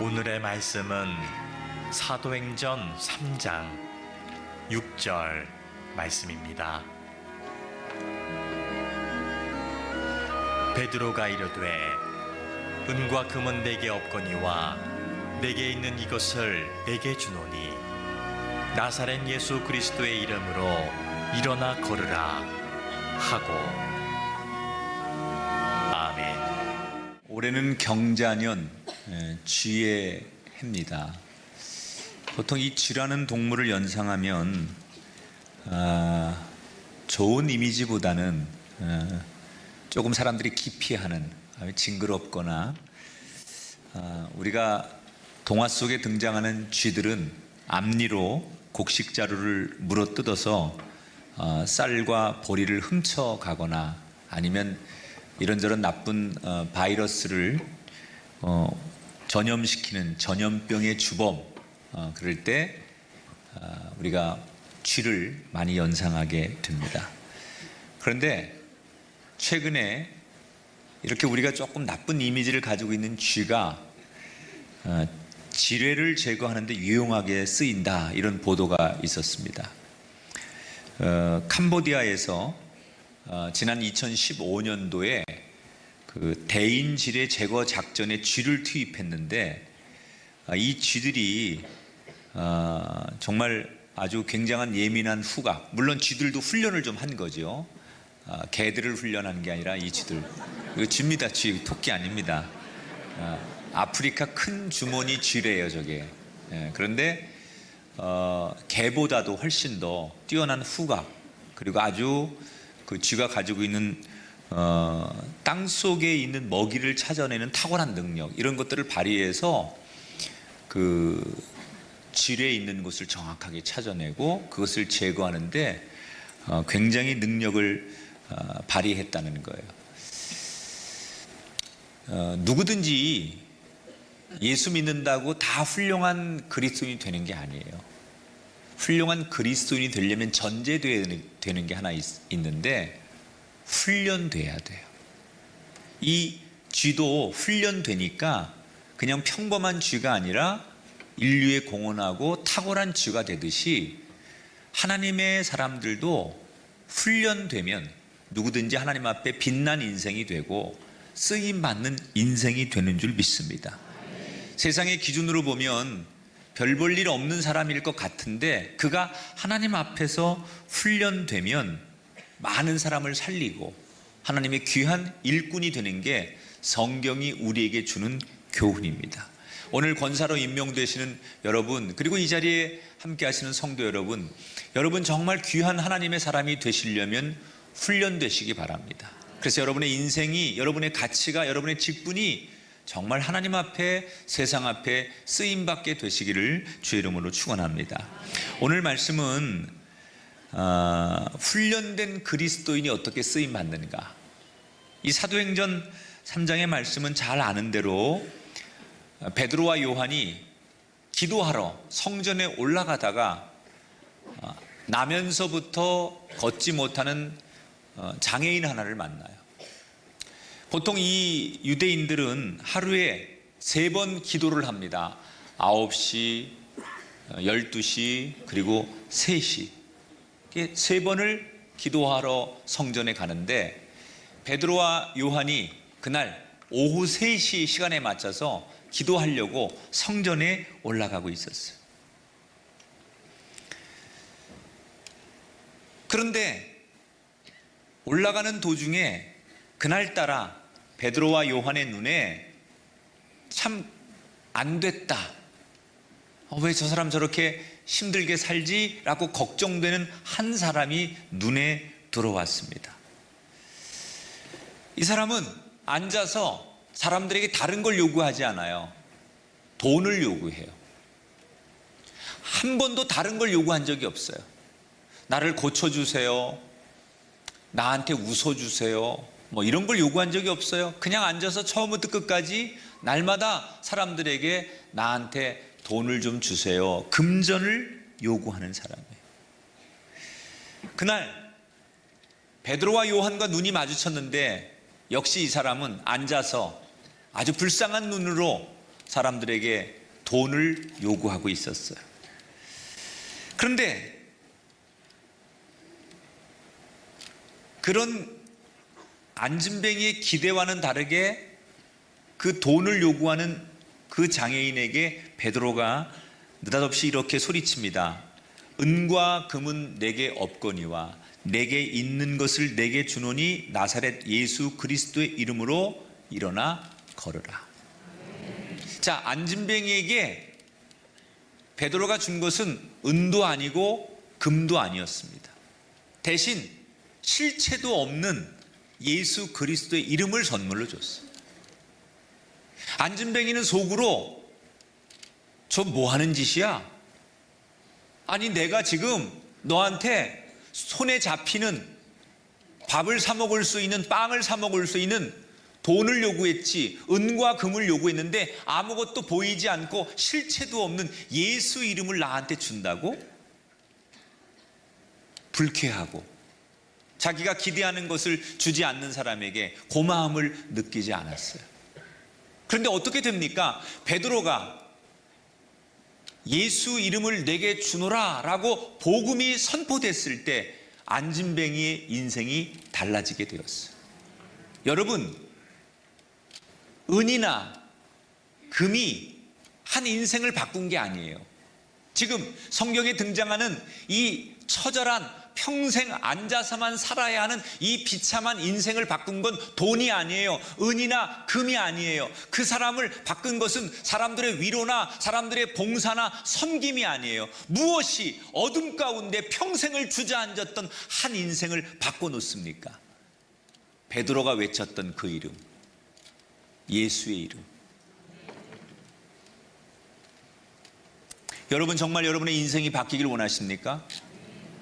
오늘의 말씀은 사도행전 3장 6절 말씀입니다. 베드로가 이르되 은과 금은 내게 없거니와 내게 있는 이것을 내게 주노니 나사렛 예수 그리스도의 이름으로 일어나 걸으라 하고. 아멘. 올해는 경자년 쥐의 해입니다. 보통 이 쥐라는 동물을 연상하면 좋은 이미지보다는 조금 사람들이 기피하는, 징그럽거나, 우리가 동화 속에 등장하는 쥐들은 앞니로 곡식 자루를 물어뜯어서 쌀과 보리를 훔쳐가거나 아니면 이런저런 나쁜 바이러스를 전염시키는 전염병의 주범, 그럴 때 우리가 쥐를 많이 연상하게 됩니다. 그런데 최근에 이렇게 우리가 조금 나쁜 이미지를 가지고 있는 쥐가 지뢰를 제거하는 데 유용하게 쓰인다, 이런 보도가 있었습니다. 캄보디아에서 지난 2015년도에 그 대인 지뢰 제거 작전에 쥐를 투입했는데 이 쥐들이 정말 아주 굉장한 예민한 후각, 물론 쥐들도 훈련을 좀 한 거죠. 개들을 훈련한 게 아니라 이 쥐들, 이거 쥐입니다. 쥐, 토끼 아닙니다. 아프리카 큰 주머니 쥐래요, 저게. 그런데 개보다도 훨씬 더 뛰어난 후각, 그리고 아주 그 쥐가 가지고 있는 땅 속에 있는 먹이를 찾아내는 탁월한 능력, 이런 것들을 발휘해서 그 쥐에 있는 곳을 정확하게 찾아내고 그것을 제거하는데 굉장히 능력을 발휘했다는 거예요. 누구든지 예수 믿는다고 다 훌륭한 그리스도인이 되는 게 아니에요. 훌륭한 그리스도인이 되려면 전제되는 게 하나 있는데 훈련돼야 돼요. 이 쥐도 훈련되니까 그냥 평범한 쥐가 아니라 인류에 공헌하고 탁월한 쥐가 되듯이 하나님의 사람들도 훈련되면 누구든지 하나님 앞에 빛난 인생이 되고 쓰임받는 인생이 되는 줄 믿습니다. 세상의 기준으로 보면 별 볼 일 없는 사람일 것 같은데 그가 하나님 앞에서 훈련되면 많은 사람을 살리고 하나님의 귀한 일꾼이 되는 게 성경이 우리에게 주는 교훈입니다. 오늘 권사로 임명되시는 여러분, 그리고 이 자리에 함께 하시는 성도 여러분, 여러분 정말 귀한 하나님의 사람이 되시려면 훈련되시기 바랍니다. 그래서 여러분의 인생이, 여러분의 가치가, 여러분의 직분이 정말 하나님 앞에, 세상 앞에 쓰임받게 되시기를 주의 이름으로 축원합니다. 오늘 말씀은 훈련된 그리스도인이 어떻게 쓰임받는가, 이 사도행전 3장의 말씀은 잘 아는 대로 베드로와 요한이 기도하러 성전에 올라가다가 나면서부터 걷지 못하는 장애인 하나를 만나요. 보통 이 유대인들은 하루에 3번 기도를 합니다. 9시, 12시, 그리고 3시. 3번을 기도하러 성전에 가는데 베드로와 요한이 그날 오후 3시 시간에 맞춰서 기도하려고 성전에 올라가고 있었어요. 그런데 올라가는 도중에 그날따라 베드로와 요한의 눈에 참 안 됐다, 왜 저 사람 저렇게 힘들게 살지? 라고 걱정되는 한 사람이 눈에 들어왔습니다. 이 사람은 앉아서 사람들에게 다른 걸 요구하지 않아요. 돈을 요구해요. 한 번도 다른 걸 요구한 적이 없어요. 나를 고쳐주세요, 나한테 웃어주세요, 뭐 이런 걸 요구한 적이 없어요. 그냥 앉아서 처음부터 끝까지 날마다 사람들에게 나한테 돈을 좀 주세요, 금전을 요구하는 사람이에요. 그날 베드로와 요한과 눈이 마주쳤는데 역시 이 사람은 앉아서 아주 불쌍한 눈으로 사람들에게 돈을 요구하고 있었어요. 그런데 그런 안진뱅이의 기대와는 다르게 그 돈을 요구하는 그 장애인에게 베드로가 느닷없이 이렇게 소리칩니다. 은과 금은 내게 없거니와 내게 있는 것을 내게 주노니 나사렛 예수 그리스도의 이름으로 일어나 걸으라. 자, 안진뱅이에게 베드로가 준 것은 은도 아니고 금도 아니었습니다. 대신 실체도 없는 예수 그리스도의 이름을 선물로 줬어요. 안진뱅이는 속으로 저 뭐 하는 짓이야? 아니 내가 지금 너한테 손에 잡히는 밥을 사 먹을 수 있는, 빵을 사 먹을 수 있는 돈을 요구했지, 은과 금을 요구했는데 아무것도 보이지 않고 실체도 없는 예수 이름을 나한테 준다고? 불쾌하고 자기가 기대하는 것을 주지 않는 사람에게 고마움을 느끼지 않았어요. 그런데 어떻게 됩니까? 베드로가 예수 이름을 내게 주노라 라고 복음이 선포됐을 때 안진뱅이의 인생이 달라지게 되었어요. 여러분, 은이나 금이 한 인생을 바꾼 게 아니에요. 지금 성경에 등장하는 이 처절한 평생 앉아서만 살아야 하는 이 비참한 인생을 바꾼 건 돈이 아니에요. 은이나 금이 아니에요. 그 사람을 바꾼 것은 사람들의 위로나 사람들의 봉사나 섬김이 아니에요. 무엇이 어둠 가운데 평생을 주저앉았던 한 인생을 바꿔놓습니까? 베드로가 외쳤던 그 이름, 예수의 이름. 여러분, 정말 여러분의 인생이 바뀌길 원하십니까?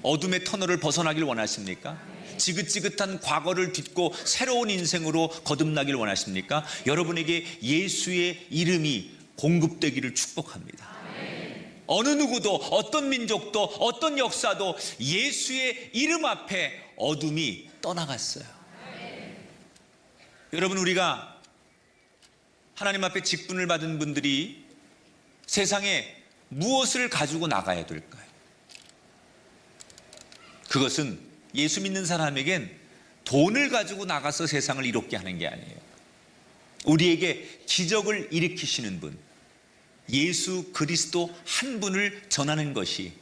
어둠의 터널을 벗어나길 원하십니까? 지긋지긋한 과거를 딛고 새로운 인생으로 거듭나길 원하십니까? 여러분에게 예수의 이름이 공급되기를 축복합니다. 어느 누구도, 어떤 민족도, 어떤 역사도 예수의 이름 앞에 어둠이 떠나갔어요. 여러분, 우리가 하나님 앞에 직분을 받은 분들이 세상에 무엇을 가지고 나가야 될까요? 그것은 예수 믿는 사람에겐 돈을 가지고 나가서 세상을 이롭게 하는 게 아니에요. 우리에게 기적을 일으키시는 분, 예수 그리스도 한 분을 전하는 것이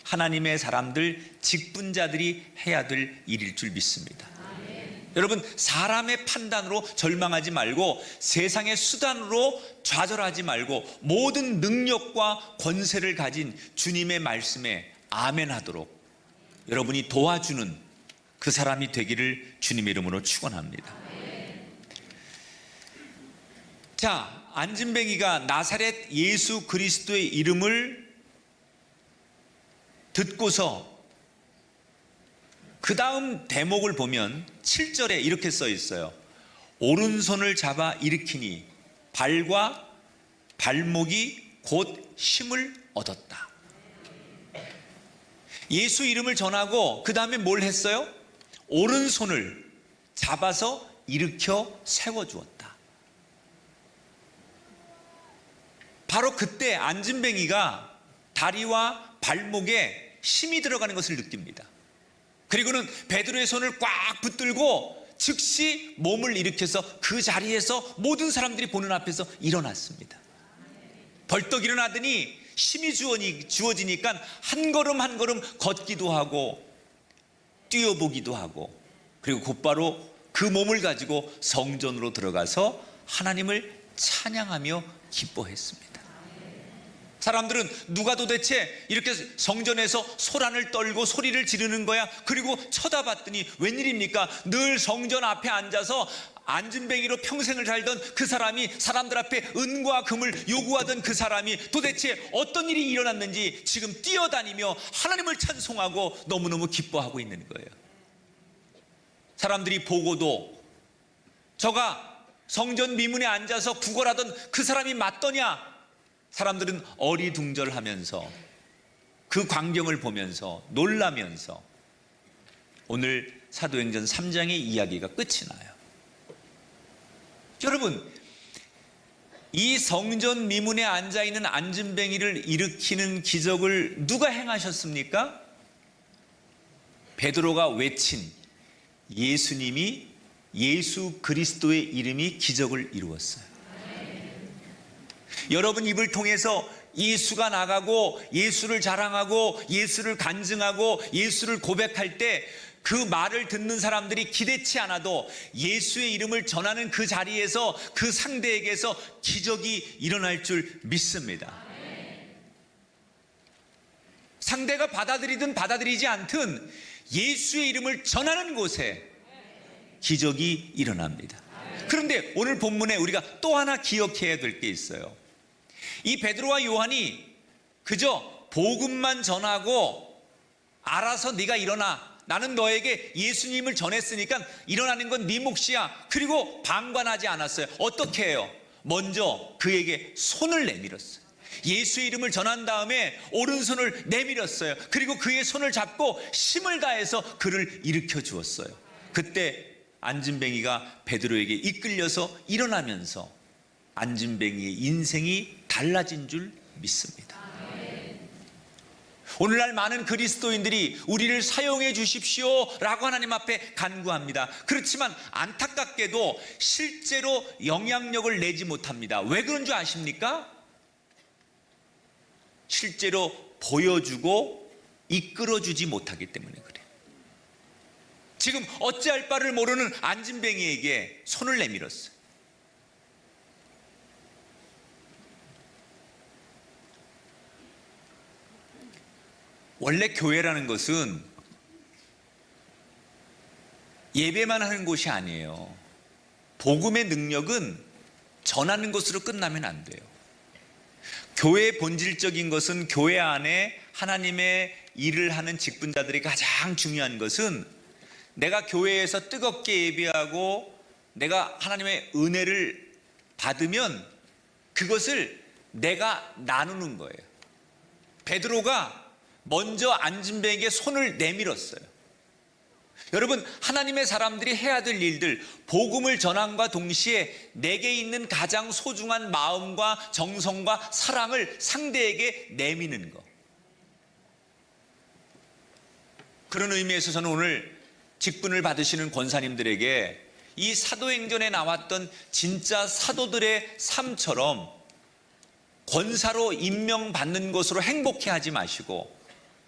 하나님의 사람들, 직분자들이 해야 될 일일 줄 믿습니다. 여러분, 사람의 판단으로 절망하지 말고 세상의 수단으로 좌절하지 말고 모든 능력과 권세를 가진 주님의 말씀에 아멘하도록 여러분이 도와주는 그 사람이 되기를 주님의 이름으로 축원합니다. 자, 안진뱅이가 나사렛 예수 그리스도의 이름을 듣고서 그 다음 대목을 보면 7절에 이렇게 써 있어요. 오른손을 잡아 일으키니 발과 발목이 곧 힘을 얻었다. 예수 이름을 전하고 그 다음에 뭘 했어요? 오른손을 잡아서 일으켜 세워주었다. 바로 그때 안진뱅이가 다리와 발목에 힘이 들어가는 것을 느낍니다. 그리고는 베드로의 손을 꽉 붙들고 즉시 몸을 일으켜서 그 자리에서 모든 사람들이 보는 앞에서 일어났습니다. 벌떡 일어나더니 힘이 주어지니까 한 걸음 한 걸음 걷기도 하고 뛰어보기도 하고, 그리고 곧바로 그 몸을 가지고 성전으로 들어가서 하나님을 찬양하며 기뻐했습니다. 사람들은 누가 도대체 이렇게 성전에서 소란을 떨고 소리를 지르는 거야? 그리고 쳐다봤더니 웬일입니까? 늘 성전 앞에 앉아서 안진뱅이로 평생을 살던 그 사람이, 사람들 앞에 은과 금을 요구하던 그 사람이 도대체 어떤 일이 일어났는지 지금 뛰어다니며 하나님을 찬송하고 너무너무 기뻐하고 있는 거예요. 사람들이 보고도 저가 성전 미문에 앉아서 구걸하던 그 사람이 맞더냐? 사람들은 어리둥절하면서 그 광경을 보면서 놀라면서 오늘 사도행전 3장의 이야기가 끝이 나요. 여러분, 이 성전 미문에 앉아있는 안진뱅이를 일으키는 기적을 누가 행하셨습니까? 베드로가 외친 예수님이, 예수 그리스도의 이름이 기적을 이루었어요. 여러분 입을 통해서 예수가 나가고 예수를 자랑하고 예수를 간증하고 예수를 고백할 때 그 말을 듣는 사람들이 기대치 않아도 예수의 이름을 전하는 그 자리에서 그 상대에게서 기적이 일어날 줄 믿습니다. 상대가 받아들이든 받아들이지 않든 예수의 이름을 전하는 곳에 기적이 일어납니다. 그런데 오늘 본문에 우리가 또 하나 기억해야 될 게 있어요. 이 베드로와 요한이 그저 복음만 전하고 알아서 네가 일어나, 나는 너에게 예수님을 전했으니까 일어나는 건 네 몫이야, 그리고 방관하지 않았어요. 어떻게 해요? 먼저 그에게 손을 내밀었어요. 예수의 이름을 전한 다음에 오른손을 내밀었어요. 그리고 그의 손을 잡고 힘을 다해서 그를 일으켜 주었어요. 그때 안진뱅이가 베드로에게 이끌려서 일어나면서 안진뱅이의 인생이 달라진 줄 믿습니다. 오늘날 많은 그리스도인들이 우리를 사용해 주십시오 라고 하나님 앞에 간구합니다. 그렇지만 안타깝게도 실제로 영향력을 내지 못합니다. 왜 그런 줄 아십니까? 실제로 보여주고 이끌어주지 못하기 때문에 그래요. 지금 어찌할 바를 모르는 안진뱅이에게 손을 내밀었어요. 원래 교회라는 것은 예배만 하는 곳이 아니에요. 복음의 능력은 전하는 것으로 끝나면 안 돼요. 교회의 본질적인 것은, 교회 안에 하나님의 일을 하는 직분자들이 가장 중요한 것은 내가 교회에서 뜨겁게 예배하고 내가 하나님의 은혜를 받으면 그것을 내가 나누는 거예요. 베드로가 먼저 안진뱅이에게 손을 내밀었어요. 여러분, 하나님의 사람들이 해야 될 일들, 복음을 전함과 동시에 내게 있는 가장 소중한 마음과 정성과 사랑을 상대에게 내미는 것. 그런 의미에서 저는 오늘 직분을 받으시는 권사님들에게 이 사도행전에 나왔던 진짜 사도들의 삶처럼 권사로 임명받는 것으로 행복해하지 마시고,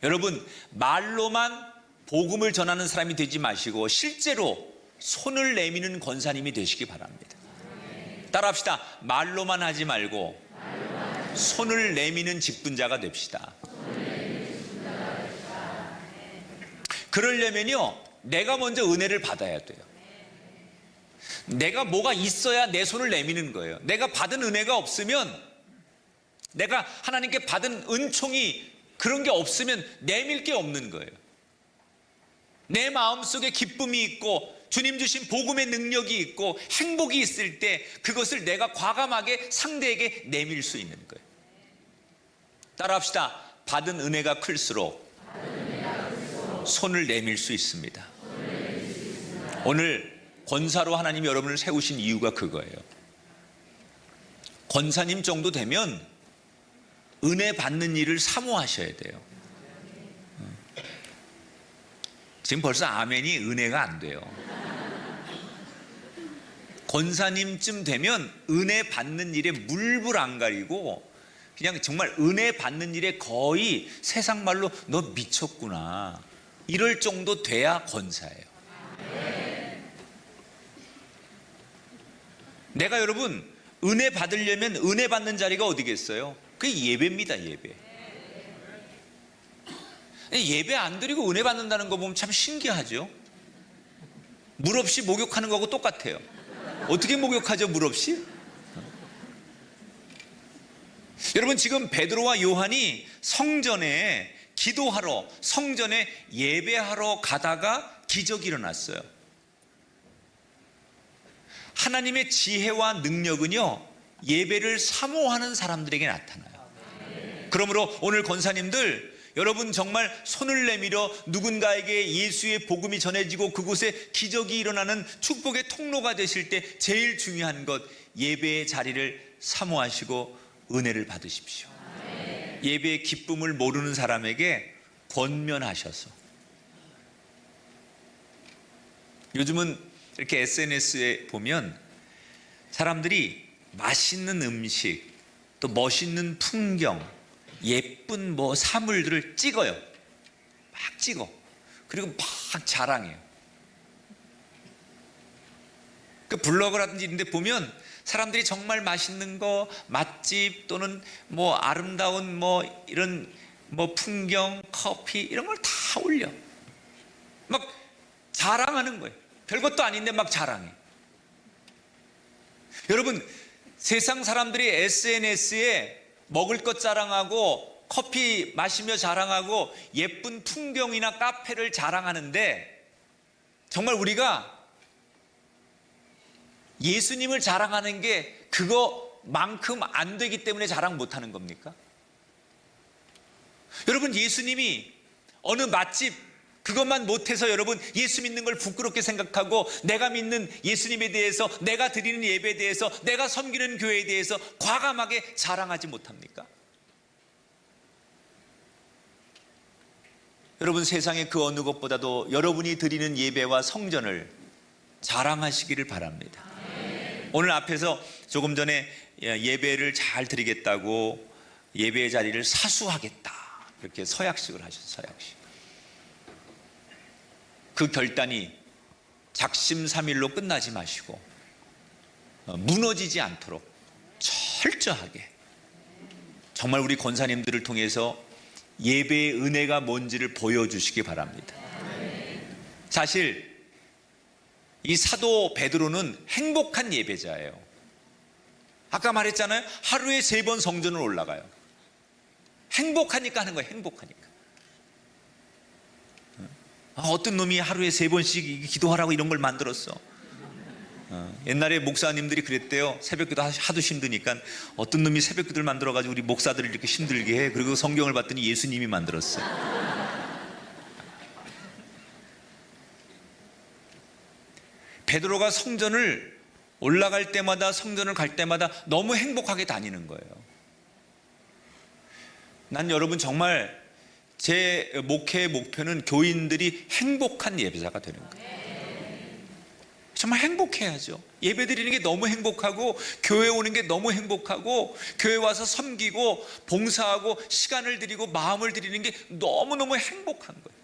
여러분 말로만 복음을 전하는 사람이 되지 마시고 실제로 손을 내미는 권사님이 되시기 바랍니다. 따라합시다. 말로만 하지 말고 손을 내미는 직분자가 됩시다. 그러려면요, 내가 먼저 은혜를 받아야 돼요. 내가 뭐가 있어야 내 손을 내미는 거예요. 내가 받은 은혜가 없으면, 내가 하나님께 받은 은총이 그런 게 없으면 내밀 게 없는 거예요. 내 마음속에 기쁨이 있고 주님 주신 복음의 능력이 있고 행복이 있을 때 그것을 내가 과감하게 상대에게 내밀 수 있는 거예요. 따라합시다. 받은 은혜가 클수록 손을 내밀 수 있습니다. 오늘 권사로 하나님이 여러분을 세우신 이유가 그거예요. 권사님 정도 되면 은혜 받는 일을 사모하셔야 돼요. 지금 벌써 아멘이 은혜가 안 돼요. 권사님쯤 되면 은혜 받는 일에 물불 안 가리고 그냥 정말 은혜 받는 일에 거의 세상 말로 너 미쳤구나 이럴 정도 돼야 권사예요. 내가 여러분 은혜 받으려면 은혜 받는 자리가 어디겠어요? 그게 예배입니다. 예배. 예배 안 드리고 은혜 받는다는 거 보면 참 신기하죠. 물 없이 목욕하는 거하고 똑같아요. 어떻게 목욕하죠? 물 없이? 여러분 지금 베드로와 요한이 성전에 기도하러, 성전에 예배하러 가다가 기적이 일어났어요. 하나님의 지혜와 능력은요, 예배를 사모하는 사람들에게 나타나요. 그러므로 오늘 권사님들, 여러분 정말 손을 내밀어 누군가에게 예수의 복음이 전해지고 그곳에 기적이 일어나는 축복의 통로가 되실 때 제일 중요한 것, 예배의 자리를 사모하시고 은혜를 받으십시오. 예배의 기쁨을 모르는 사람에게 권면하셔서. 요즘은 이렇게 SNS에 보면 사람들이 맛있는 음식, 또 멋있는 풍경, 예쁜 사물들을 찍어요. 막 찍어. 그리고 막 자랑해요. 그 블로그라든지 이런 데 보면 사람들이 정말 맛있는 거, 맛집 또는 아름다운 이런 풍경, 커피 이런 걸 다 올려. 막 자랑하는 거예요. 별것도 아닌데 막 자랑해. 여러분, 세상 사람들이 SNS에 먹을 것 자랑하고 커피 마시며 자랑하고 예쁜 풍경이나 카페를 자랑하는데 정말 우리가 예수님을 자랑하는 게 그거만큼 안 되기 때문에 자랑 못하는 겁니까? 여러분, 예수님이 어느 맛집 그것만 못해서 여러분 예수 믿는 걸 부끄럽게 생각하고 내가 믿는 예수님에 대해서, 내가 드리는 예배에 대해서, 내가 섬기는 교회에 대해서 과감하게 자랑하지 못합니까? 여러분, 세상의 그 어느 것보다도 여러분이 드리는 예배와 성전을 자랑하시기를 바랍니다. 오늘 앞에서 조금 전에 예배를 잘 드리겠다고 예배의 자리를 사수하겠다 이렇게 서약식을 하셨어요. 서약식. 그 결단이 작심삼일로 끝나지 마시고 무너지지 않도록 철저하게 정말 우리 권사님들을 통해서 예배의 은혜가 뭔지를 보여주시기 바랍니다. 사실 이 사도 베드로는 행복한 예배자예요. 아까 말했잖아요. 하루에 3번 성전을 올라가요. 행복하니까 하는 거예요. 행복하니까. 어떤 놈이 하루에 3번씩 기도하라고 이런 걸 만들었어. 옛날에 목사님들이 그랬대요. 새벽기도 하도 힘드니까 어떤 놈이 새벽기도를 만들어가지고 우리 목사들을 이렇게 힘들게 해. 그리고 성경을 봤더니 예수님이 만들었어. 베드로가 성전을 올라갈 때마다, 성전을 갈 때마다 너무 행복하게 다니는 거예요. 난 여러분 정말 제 목회의 목표는 교인들이 행복한 예배자가 되는 거예요. 정말 행복해야죠. 예배 드리는 게 너무 행복하고, 교회 오는 게 너무 행복하고, 교회 와서 섬기고 봉사하고 시간을 드리고 마음을 드리는 게 너무너무 행복한 거예요.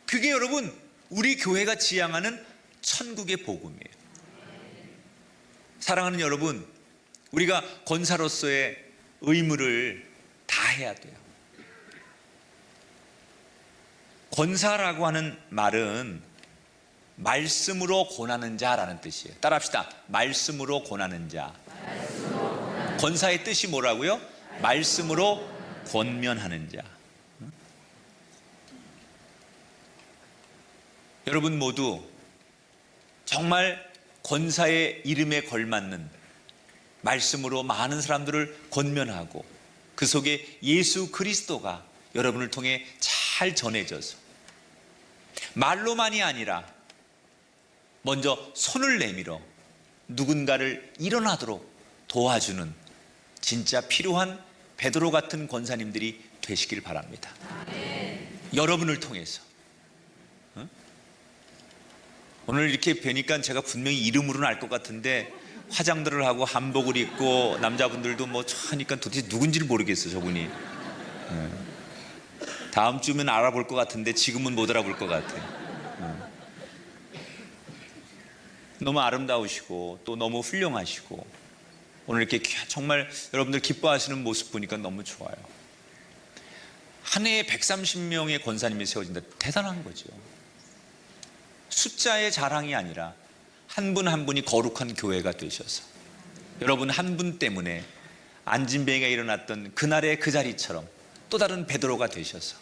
그게 여러분 우리 교회가 지향하는 천국의 복음이에요. 사랑하는 여러분, 우리가 권사로서의 의무를 다 해야 돼요. 권사라고 하는 말은 말씀으로 권하는 자라는 뜻이에요. 따라합시다. 말씀으로 권하는 자. 권사의 뜻이 뭐라고요? 말씀으로 권면하는 자. 여러분 모두 정말 권사의 이름에 걸맞는 말씀으로 많은 사람들을 권면하고 그 속에 예수 그리스도가 여러분을 통해 잘 전해져서 말로만이 아니라 먼저 손을 내밀어 누군가를 일어나도록 도와주는 진짜 필요한 베드로 같은 권사님들이 되시길 바랍니다. 여러분을 통해서. 오늘 이렇게 뵈니까 제가 분명히 이름으로는 알 것 같은데 화장들을 하고 한복을 입고 남자분들도 하니까 도대체 누군지를 모르겠어 저분이. 다음 주면 알아볼 것 같은데 지금은 못 알아볼 것 같아. 너무 아름다우시고 또 너무 훌륭하시고 오늘 이렇게 정말 여러분들 기뻐하시는 모습 보니까 너무 좋아요. 한 해에 130명의 권사님이 세워진다. 대단한 거죠. 숫자의 자랑이 아니라 한 분 한 분이 거룩한 교회가 되셔서 여러분 한 분 때문에 안진뱅이가 일어났던 그날의 그 자리처럼 또 다른 베드로가 되셔서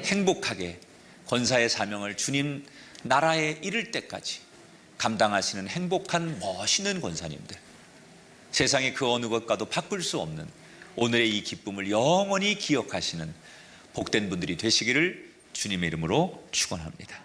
행복하게 권사의 사명을 주님 나라에 이를 때까지 감당하시는 행복한 멋있는 권사님들, 세상의 그 어느 것과도 바꿀 수 없는 오늘의 이 기쁨을 영원히 기억하시는 복된 분들이 되시기를 주님의 이름으로 축원합니다.